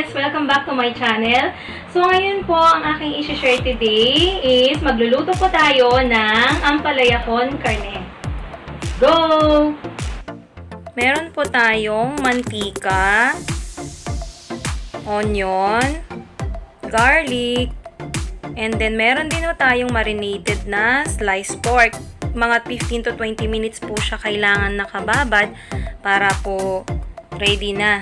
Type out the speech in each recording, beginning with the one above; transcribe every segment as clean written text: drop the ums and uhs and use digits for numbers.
guys! Welcome back to my channel. So ngayon po, ang aking isi-share today is magluluto po tayo ng Ampalaya con Carne. Go! Meron po tayong mantika, onion, garlic, and then meron din po tayong marinated na sliced pork. Mga 15 to 20 minutes po siya kailangan nakababad para po ready na.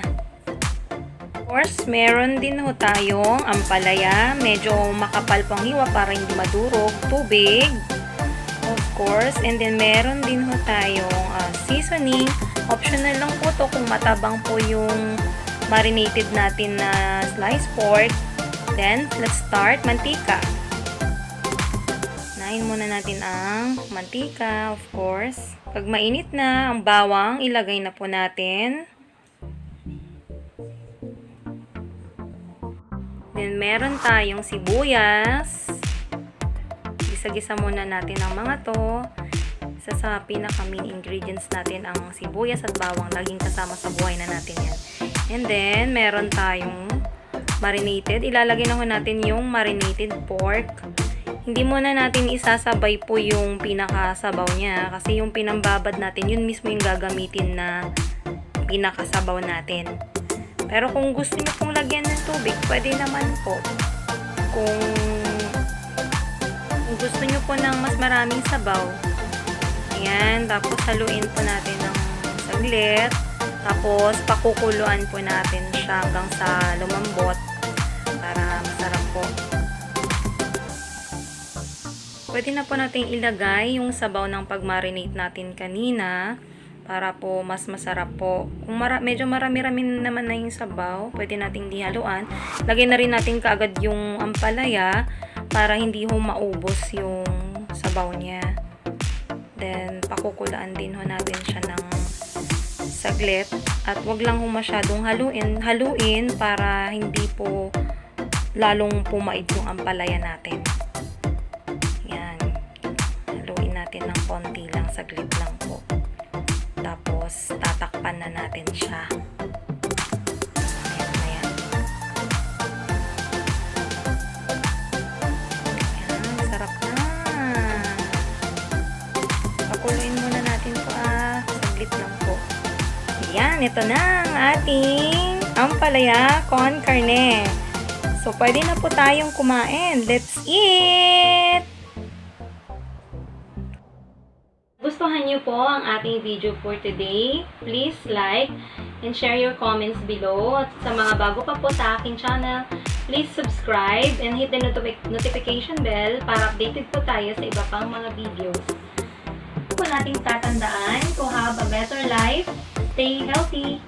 Of course, meron din ho tayong ampalaya. Medyo makapal pang hiwa para hindi madurog. Tubig. Of course. And then, meron din ho tayong seasoning. Optional lang po to kung matabang po yung marinated natin na sliced pork. Then, let's start. Mantika. Nain muna natin ang mantika, of course. Pag mainit na ang bawang, ilagay na po natin. Then, meron tayong sibuyas. Gisa-gisa muna natin ang mga to. Isa sa pinaka-main ingredients natin ang sibuyas at bawang. Laging kasama sa buhay na natin yan. And then, meron tayong marinated. Ilalagay na ho natin yung marinated pork. Hindi muna natin isasabay po yung pinakasabaw niya. Kasi yung pinambabad natin, yun mismo yung gagamitin na pinakasabaw natin. Pero kung gusto niyo pong lagyan ng tubig, pwede naman po. Kung gusto niyo po ng mas maraming sabaw, ayan, tapos haluin po natin ng saglit. Tapos pakukuluan po natin siya hanggang sa lumambot para masarap po. Pwede na po natin ilagay yung sabaw ng pag-marinate natin kanina. Para po mas masarap po. Kung medyo marami-rami naman na yung sabaw, pwede nating dihaluan. Lagay na rin natin kaagad yung ampalaya para hindi ho maubos yung sabaw niya. Then, pakukulaan din ho natin siya ng saglit. At wag lang ho masyadong haluin para hindi po lalong pumait yung ampalaya natin. Yan. Haluin natin ng konti lang, saglit lang po. Tapos, tatakpan na natin siya. Ayan, ayan. Ayan, sarap na. Pakuluin muna natin po saglit lang po. Ayan, ito na ang ating ampalaya con carne. So, pwede na po tayong kumain. Let's eat! Gustuhan niyo po ang ating video for today, please like and share your comments below. At sa mga bago pa po sa aking channel, please subscribe and hit the notification bell para updated po tayo sa iba pang mga videos. Po nating tatandaan to have a better life, stay healthy,